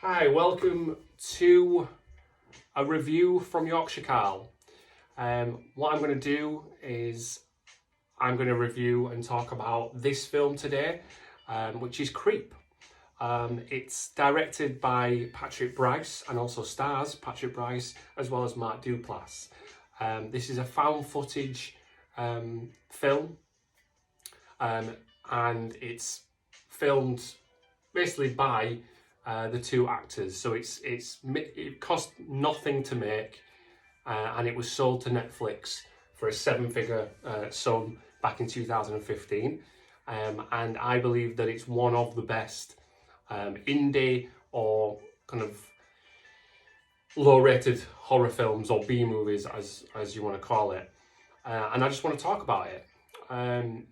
Hi, welcome to a review from Yorkshire Carl. What I'm going to do is I'm going to review and talk about this film today, which is Creep. It's directed by Patrick Bryce and also stars Patrick Bryce as well as Mark Duplass. This is a found footage film, and it's filmed basically by the two actors. So it cost nothing to make, and it was sold to Netflix for a seven-figure sum back in 2015. And I believe that it's one of the best indie or kind of low-rated horror films or B movies, as you want to call it. And I just want to talk about it.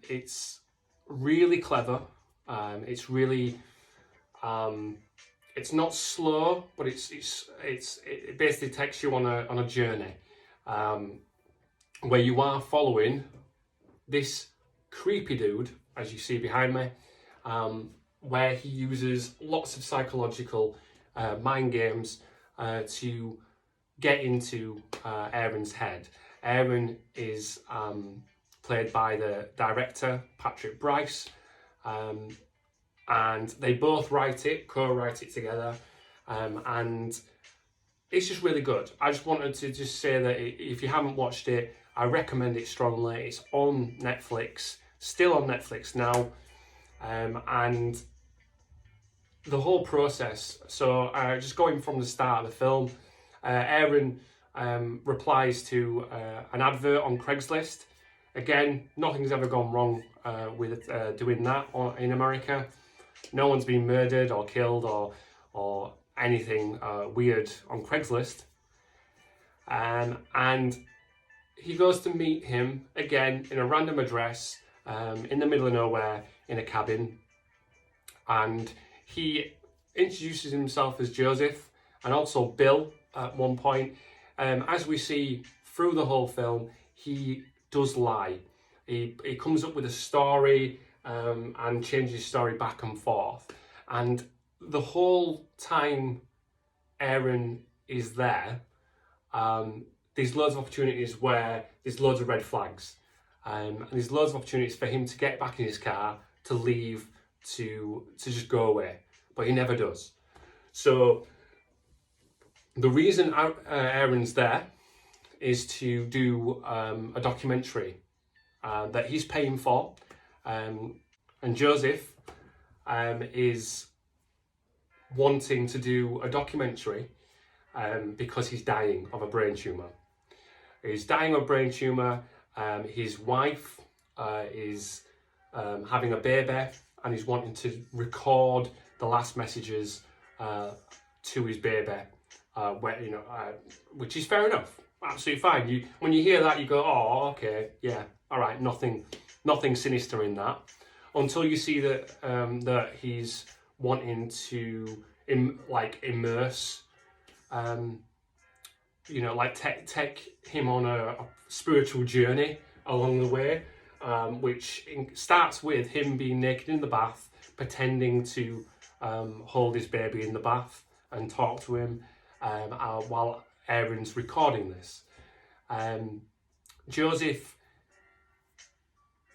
It's really clever. It's really it's not slow, but it basically takes you on a journey where you are following this creepy dude, as you see behind me, where he uses lots of psychological mind games to get into Aaron's head. Aaron is played by the director, Patrick Bryce, and they both co-write it together, and it's just really good. I just wanted to just say that if you haven't watched it, I recommend it strongly. It's on Netflix, still on Netflix now, and the whole process. So just going from the start of the film, Aaron replies to an advert on Craigslist. Again, nothing's ever gone wrong with doing that in America. No one's been murdered or killed or anything weird on Craigslist. And he goes to meet him again in a random address in the middle of nowhere in a cabin. And he introduces himself as Joseph and also Bill at one point. As we see through the whole film, he does lie. He comes up with a story and changes his story back and forth. And the whole time Aaron is there, there's loads of opportunities where there's loads of red flags. And there's loads of opportunities for him to get back in his car, to leave, to just go away. But he never does. So the reason Aaron's there is to do a documentary that he's paying for. And Joseph is wanting to do a documentary because he's dying of a brain tumour. He's dying of a brain tumour. His wife is having a baby, and he's wanting to record the last messages to his baby, which is fair enough. Absolutely fine. When you hear that, you go, "Oh, okay, yeah, all right, nothing sinister in that." Until you see that he's wanting to immerse, take him on a spiritual journey along the way, which starts with him being naked in the bath, pretending to hold his baby in the bath and talk to him while Aaron's recording this. Joseph,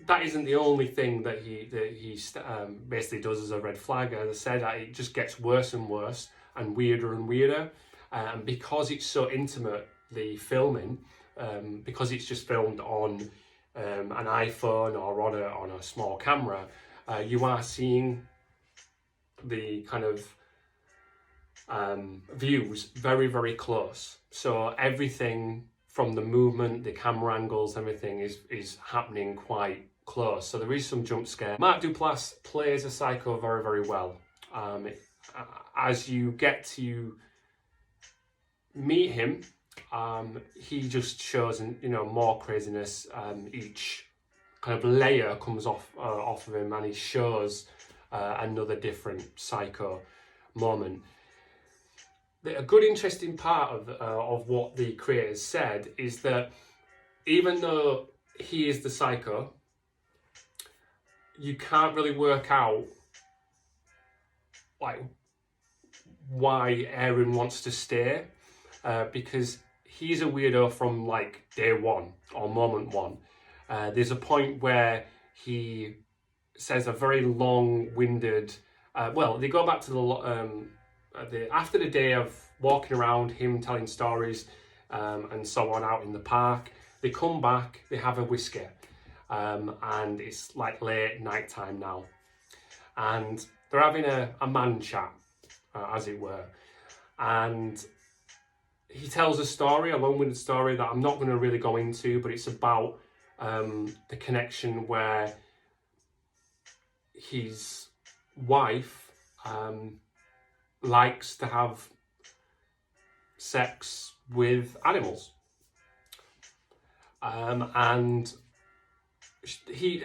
that isn't the only thing that he basically does as a red flag. As I said, it just gets worse and worse and weirder. And because it's so intimate, the filming, because it's just filmed on an iPhone or on a small camera, you are seeing the kind of views very, very close. So everything from the movement, the camera angles, everything is happening quite close. So there is some jump scare. Mark Duplass plays a psycho very, very well. As you get to meet him, he just shows more craziness. Each kind of layer comes off of him, and he shows another different psycho moment. A good interesting part of what the creators said is that even though he is the psycho, you can't really work out why Aaron wants to stay, because he's a weirdo from like day one or moment one. There's a point where he says a very long-winded. They go back to after the day of walking around, him telling stories and so on out in the park. They come back, they have a whiskey, and it's like late night time now, and they're having a man chat, as it were, and he tells a long-winded story that I'm not going to really go into, but it's about the connection where his wife likes to have sex with animals, and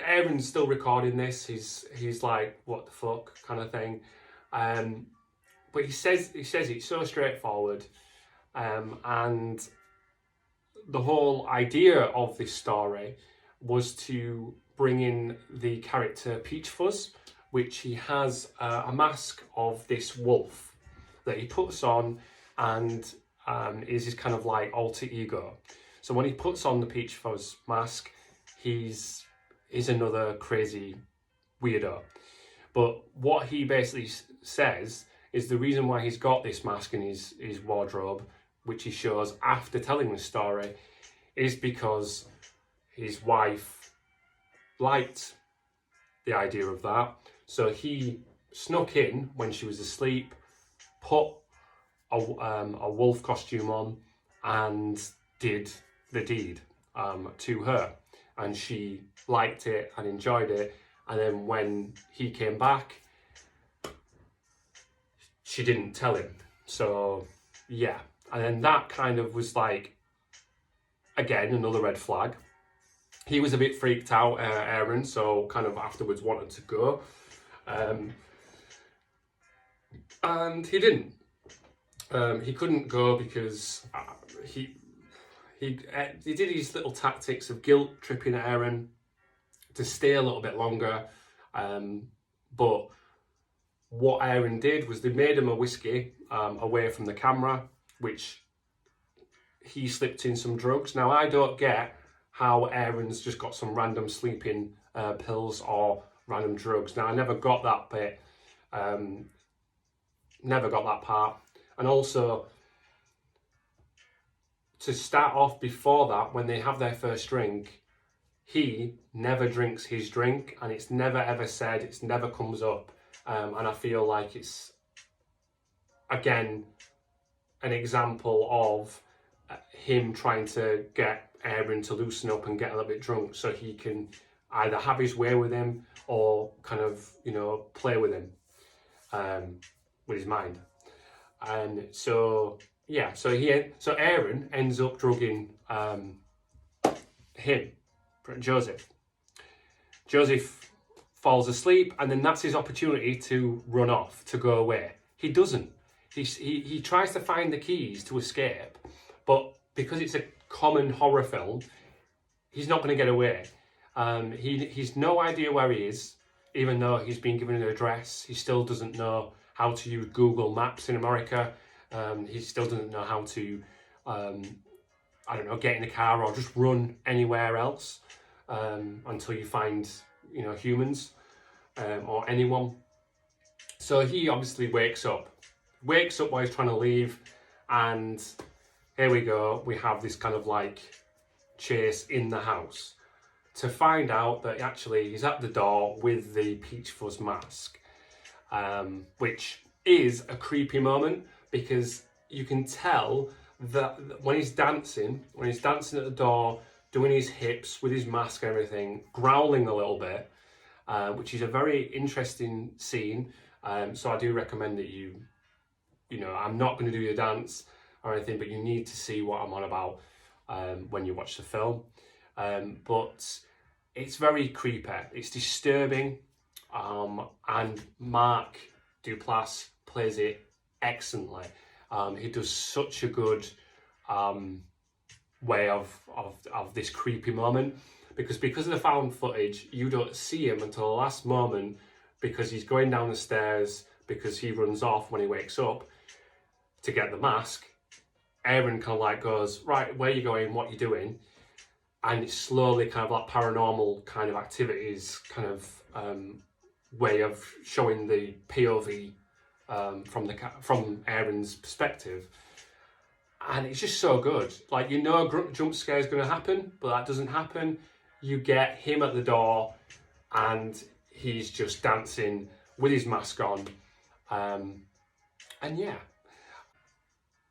Aaron's still recording this. He's like, what the fuck kind of thing, but he says it so straightforward, and the whole idea of this story was to bring in the character Peach Fuzz, which he has a mask of this wolf that he puts on, and is his kind of like alter ego. So when he puts on the Peach Fuzz mask, he's another crazy weirdo. But what he basically says is the reason why he's got this mask in his wardrobe, which he shows after telling the story, is because his wife liked the idea of that. So he snuck in when she was asleep, put a wolf costume on, and did the deed to her. And she liked it and enjoyed it. And then when he came back, she didn't tell him. So, yeah. And then that kind of was like, again, another red flag. He was a bit freaked out, Aaron, so kind of afterwards wanted to go. And he didn't. He couldn't go because he did his little tactics of guilt tripping Aaron to stay a little bit longer. But what Aaron did was they made him a whiskey away from the camera, which he slipped in some drugs. Now, I don't get how Aaron's just got some random sleeping pills or random drugs. Now, I never got that bit. Never got that part. And also, to start off before that, when they have their first drink, he never drinks his drink, and it's never ever said, it's never comes up. And I feel like it's, again, an example of him trying to get Aaron to loosen up and get a little bit drunk so he can either have his way with him or kind of, play with him, with his mind. And so, yeah, so Aaron ends up drugging him, Joseph. Joseph falls asleep, and then that's his opportunity to run off, to go away. He doesn't. He tries to find the keys to escape, but because it's a common horror film, he's not going to get away. He's no idea where he is, even though he's been given an address. He still doesn't know how to use Google Maps in America. He still doesn't know how to, get in a car or just run anywhere else until you find, humans or anyone. So he obviously wakes up while he's trying to leave, and here we go. We have this kind of like chase in the house to find out that actually he's at the door with the Peach Fuzz mask, which is a creepy moment because you can tell that when he's dancing at the door, doing his hips with his mask and everything, growling a little bit, which is a very interesting scene. So I do recommend that I'm not going to do the dance or anything, but you need to see what I'm on about when you watch the film. But it's very creepy. It's disturbing. And Mark Duplass plays it excellently. He does such a good way of this creepy moment, because of the found footage, you don't see him until the last moment, because he's going down the stairs, because he runs off when he wakes up. to get the mask, Aaron kind of like goes, right, where are you going, what are you doing? And it's slowly kind of like paranormal kind of activities, kind of way of showing the POV from Aaron's perspective. And it's just so good. Like, you know a jump scare is going to happen, but that doesn't happen. You get him at the door and he's just dancing with his mask on. And yeah.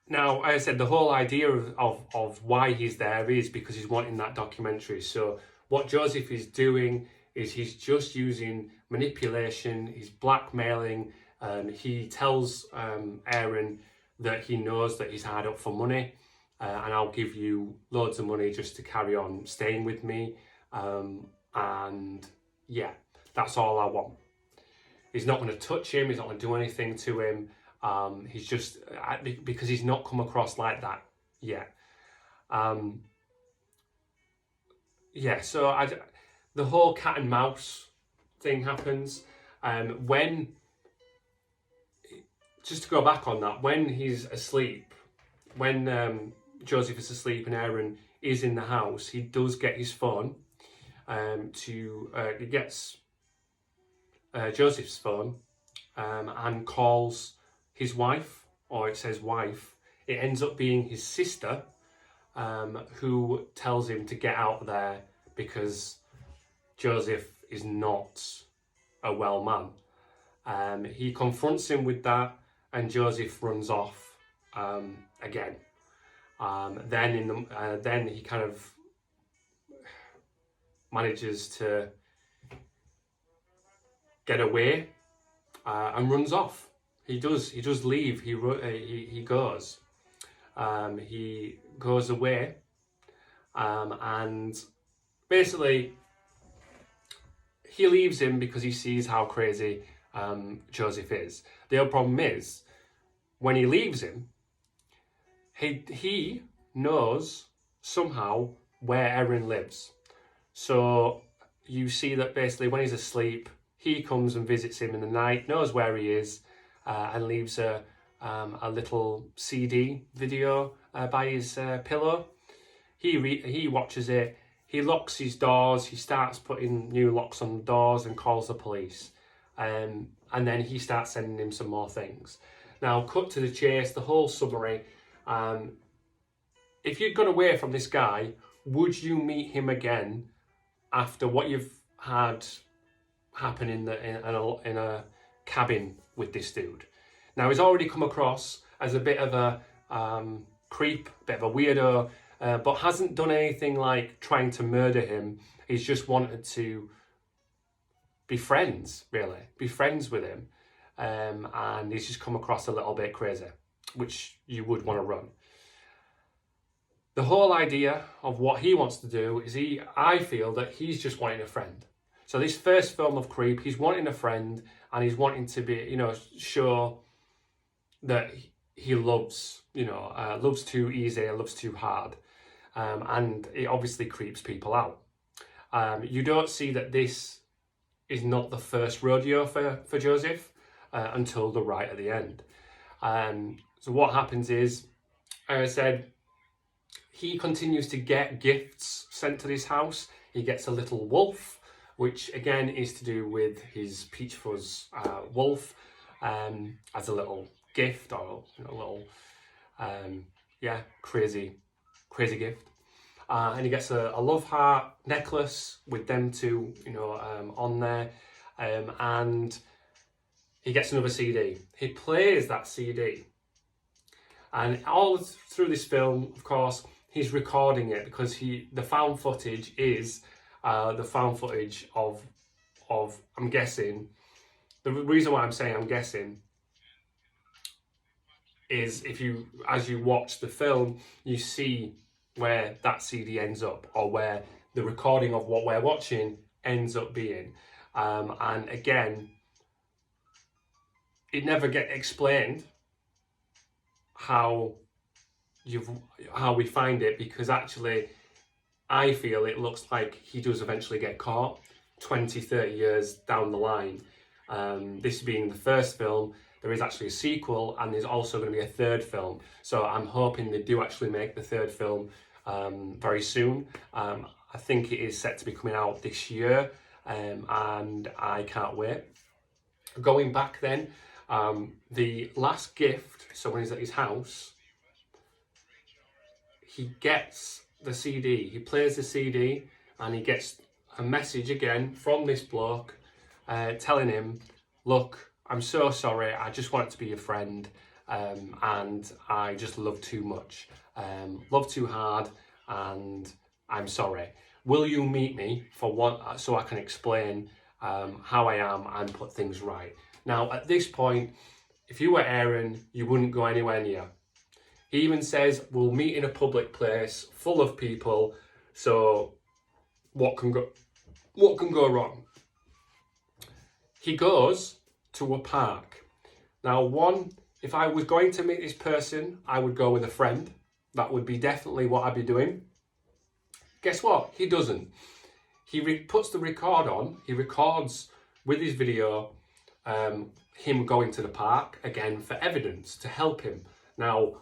Now, as I said, the whole idea of why he's there is because he's wanting that documentary. So what Joseph is doing is he's just using manipulation, he's blackmailing. He tells Aaron that he knows that he's hard up for money, and I'll give you loads of money just to carry on staying with me. And yeah, that's all I want. He's not going to touch him, he's not going to do anything to him. He's just, because he's not come across like that yet. Yeah, so the whole cat and mouse thing happens. Just to go back on that, when he's asleep, when Joseph is asleep and Aaron is in the house, he does get his phone. He gets Joseph's phone and calls his wife, or it says wife. It ends up being his sister, who tells him to get out there because Joseph is not a well man. He confronts him with that, and Joseph runs off again. Then he kind of manages to get away and runs off. He does leave. He goes. He goes away, and basically he leaves him because he sees how crazy Joseph is. The other problem is, when he leaves him, he knows somehow where Aaron lives. So you see that basically when he's asleep, he comes and visits him in the night, knows where he is, and leaves a little CD video by his pillow. He watches it. He locks his doors. He starts putting new locks on the doors and calls the police. And then he starts sending him some more things. Now, cut to the chase, the whole summary. If you'd gone away from this guy, would you meet him again after what you've had happen in a cabin with this dude? Now, he's already come across as a bit of a creep, a bit of a weirdo, but hasn't done anything like trying to murder him. He's just wanted to be friends, really, be friends with him. And he's just come across a little bit crazy, which you would want to run. The whole idea of what he wants to do is I feel that he's just wanting a friend. So this first film of Creep, he's wanting a friend, and he's wanting to be, show that he loves, loves too easy, loves too hard. And it obviously creeps people out. You don't see that this is not the first rodeo for Joseph until the right at the end. So what happens is, as I said, he continues to get gifts sent to this house. He gets a little wolf, which again is to do with his Peach Fuzz wolf, as a little gift, or a little, crazy gift. And he gets a love heart necklace with them two, on there, and he gets another CD. He plays that CD, and all through this film, of course, he's recording it because the found footage is the found footage of I'm guessing. The reason why I'm saying I'm guessing is as you watch the film, you see where that CD ends up, or where the recording of what we're watching ends up being. And again, it never gets explained how we find it, because actually I feel it looks like he does eventually get caught 20-30 years down the line. This being the first film, there is actually a sequel, and there's also going to be a third film. So I'm hoping they do actually make the third film very soon. I think it is set to be coming out this year, and I can't wait. Going back then, the last gift, so when he's at his house, he gets the CD, he plays the CD, and he gets a message again from this bloke telling him, look, I'm so sorry, I just wanted to be your friend, and I just love too much, love too hard, and I'm sorry. Will you meet me for one, so I can explain how I am and put things right? Now, at this point, if you were Aaron, you wouldn't go anywhere near. He even says, we'll meet in a public place full of people, so what can go wrong? He goes to a park. Now, if I was going to meet this person, I would go with a friend. That would be definitely what I'd be doing. Guess what? He doesn't. He puts the record on. He records with his video him going to the park, again, for evidence, to help him. Now,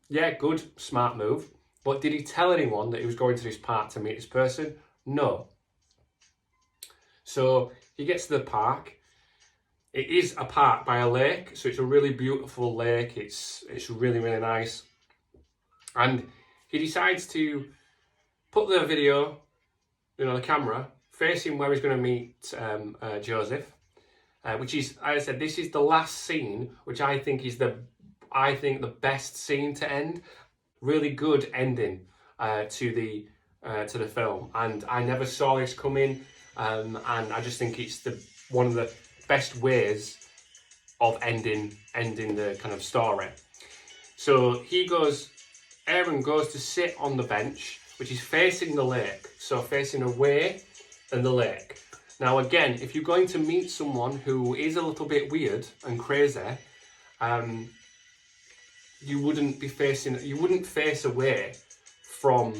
yeah, good, smart move. But did he tell anyone that he was going to this park to meet this person? No. So he gets to the park. It is a park by a lake, so it's a really beautiful lake. It's really, really nice. And he decides to put the video, the camera, facing where he's going to meet Joseph, which is, as I said, this is the last scene, which I think is the best scene to end. Really good ending to the film, and I never saw this coming, and I just think it's one of the best ways of ending the kind of story. So Aaron goes to sit on the bench, which is facing the lake, so facing away in the lake. Now again, if you're going to meet someone who is a little bit weird and crazy, you wouldn't face away from,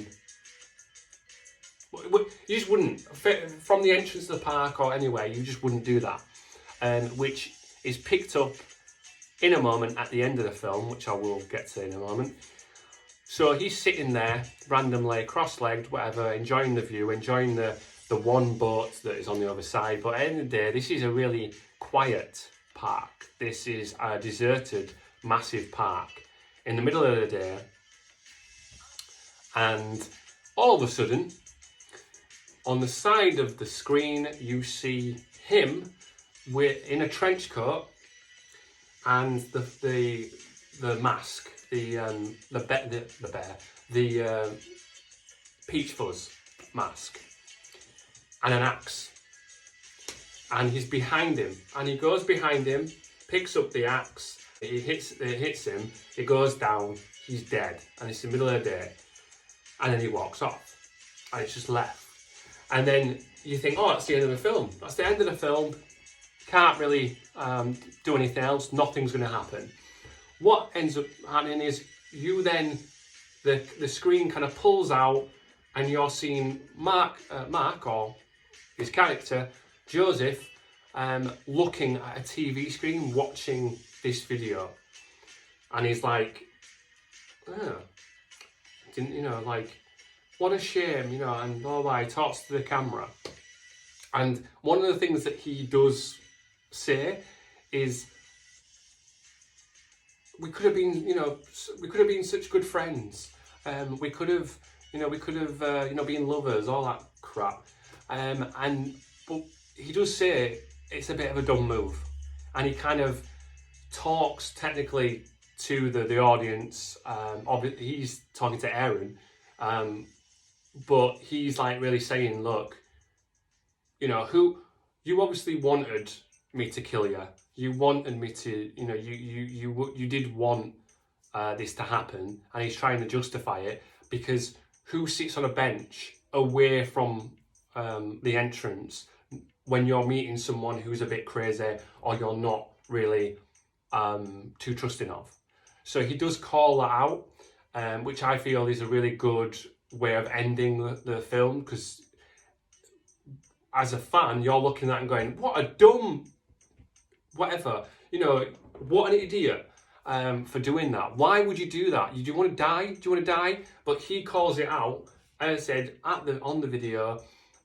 you just wouldn't, from the entrance to the park or anywhere, you just wouldn't do that. Which is picked up in a moment at the end of the film, which I will get to in a moment. So he's sitting there, randomly, cross-legged, whatever, enjoying the view, enjoying the one boat that is on the other side. But at the end of the day, this is a really quiet park. This is a deserted, massive park in the middle of the day. And all of a sudden, on the side of the screen, you see him in a trench coat and the mask, the peach fuzz mask, and an axe, and he's behind him, and he goes behind him, picks up the axe, it hits him, it goes down, he's dead, and it's the middle of the day, and then he walks off, and it's just left. And then you think, oh, that's the end of the film. That's the end of the film. Can't really do anything else. Nothing's going to happen. What ends up happening is the screen kind of pulls out, and you're seeing Mark or his character, Joseph, looking at a TV screen, watching this video. And he's like, what a shame, and blah, blah, he talks to the camera. And one of the things that he does say is, we could have been such good friends. We could have been lovers, all that crap. But he does say it's a bit of a dumb move, and he kind of talks technically to the audience. He's talking to Aaron, but he's like really saying, look, you obviously wanted me to kill you. You wanted me to, you did want this to happen, and he's trying to justify it, because who sits on a bench away from the entrance when you're meeting someone who's a bit crazy, or you're not really too trusting of? So he does call that out, which I feel is a really good way of ending the film, because as a fan, you're looking at it and going, what a dumb whatever. What an idiot for doing that. Why would you do that? Do you want to die? Do you want to die? But he calls it out, as I said, on the video,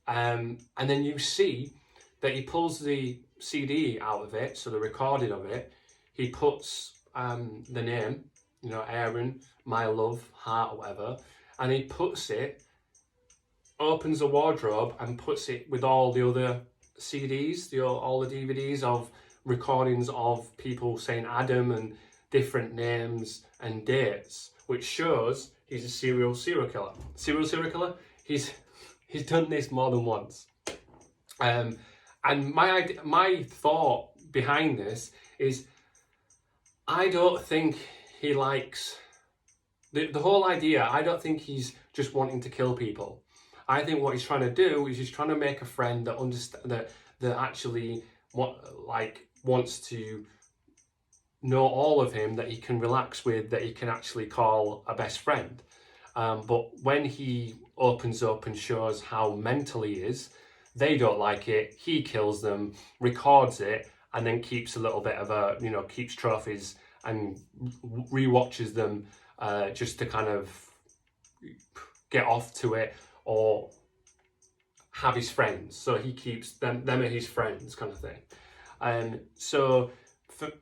and then you see that he pulls the CD out of it, so the recording of it. He puts the name, you know, Aaron, my love, heart, or whatever, and he puts it, opens the wardrobe and puts it with all the other CDs, all the DVDs of recordings of people saying Adam and different names and dates, which shows he's a serial killer. Serial killer. He's done this more than once. And my thought behind this is, I don't think he likes the whole idea. I don't think he's just wanting to kill people. I think what he's trying to do is he's trying to make a friend that that actually wants to know all of him, that he can relax with, that he can actually call a best friend. But when he opens up and shows how mental he is, they don't like it. He kills them, records it, and then keeps a little bit of keeps trophies and rewatches them just to kind of get off to it, or have his friends. So he keeps them are his friends, kind of thing. So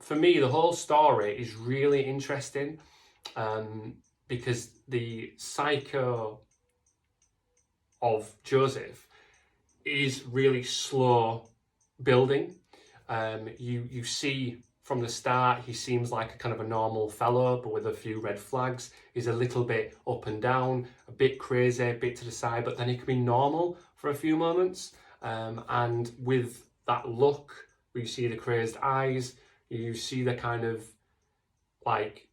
for me, the whole story is really interesting because the psycho of Joseph is really slow building. You see from the start, he seems like a kind of a normal fellow, but with a few red flags. He's a little bit up and down, a bit crazy, a bit to the side, but then he can be normal for a few moments. And with that look, where you see the crazed eyes, you see the kind of like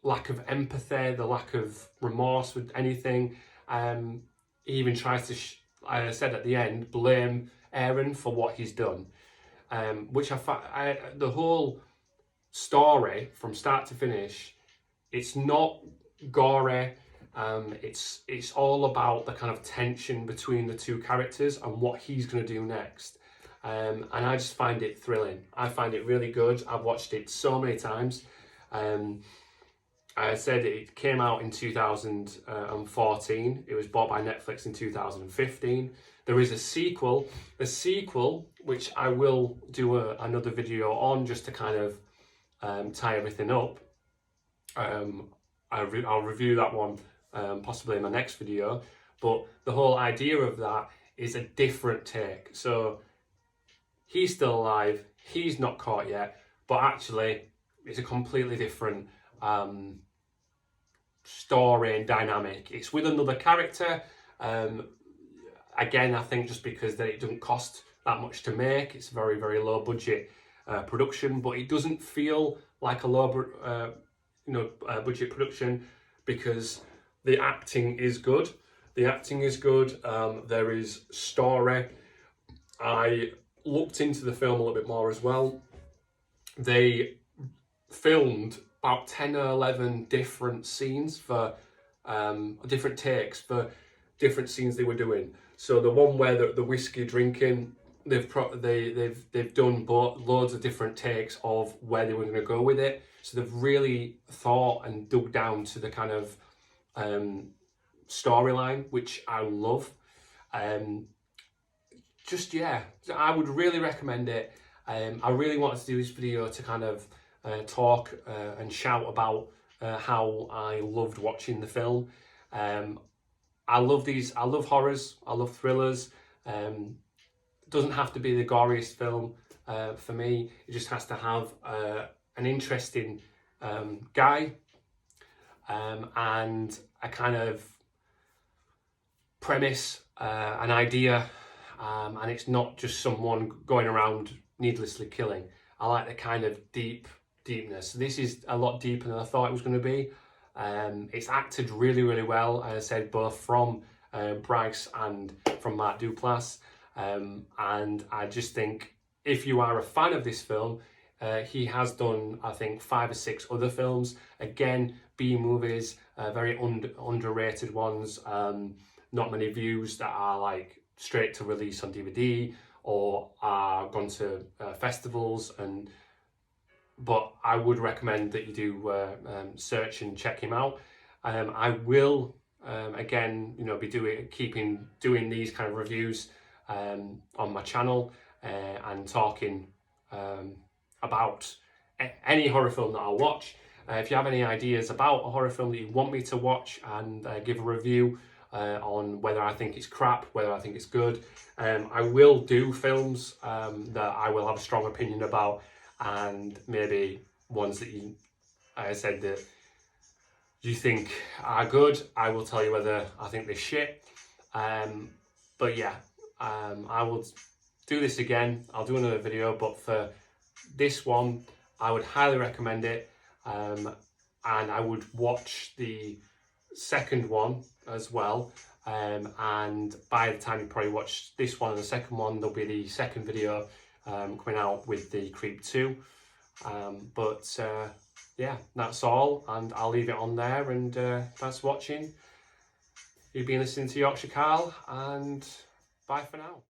lack of empathy, the lack of remorse with anything. He even tries to, like I said at the end, blame Aaron for what he's done. Which the whole story from start to finish, it's not gory. It's all about the kind of tension between the two characters and what he's going to do next. And I just find it thrilling. I find it really good. I've watched it so many times. I said it came out in 2014. It was bought by Netflix in 2015. There is a sequel, which I will do another video on, just to kind of tie everything up. I'll review that one possibly in my next video. But the whole idea of that is a different take. So he's still alive, he's not caught yet, but actually it's a completely different story and dynamic. It's with another character. Again, I think just because it doesn't cost that much to make, it's very, very low budget production, but it doesn't feel like a low budget production because the acting is good. There is story. I looked into the film a little bit more as well. They filmed about 10 or 11 different scenes for different takes for different scenes they were doing. So the one where the whiskey drinking, they've done loads of different takes of where they were going to go with it. So they've really thought and dug down to the kind of storyline, which I love. I would really recommend it. I really wanted to do this video to kind of talk and shout about how I loved watching the film. I love horrors, I love thrillers. Doesn't have to be the goriest film for me. It just has to have an interesting guy and a kind of premise, an idea, and it's not just someone going around needlessly killing. I like the kind of deepness. This is a lot deeper than I thought it was going to be. It's acted really, really well, as I said, both from Bryce and from Duplass. And I just think if you are a fan of this film, he has done, I think, 5 or 6 other films. Again, B movies, very underrated ones. Not many views that are like straight to release on DVD or are gone to festivals and but I would recommend that you do search and check him out. I will again, be doing these kind of reviews on my channel and talking about any horror film that I'll watch. If you have any ideas about a horror film that you want me to watch and give a review on whether I think it's crap, whether I think it's good, I will do films that I will have a strong opinion about, and maybe ones that I said that you think are good. I will tell you whether I think they're shit. But yeah, I will do this again. I'll do another video, but for this one, I would highly recommend it. And I would watch the second one as well. And by the time you probably watch this one and the second one, there'll be the second video coming out with the Creep 2. Yeah, that's all, and I'll leave it on there, and thanks for watching. You've been listening to Yorkshire Carl, and bye for now.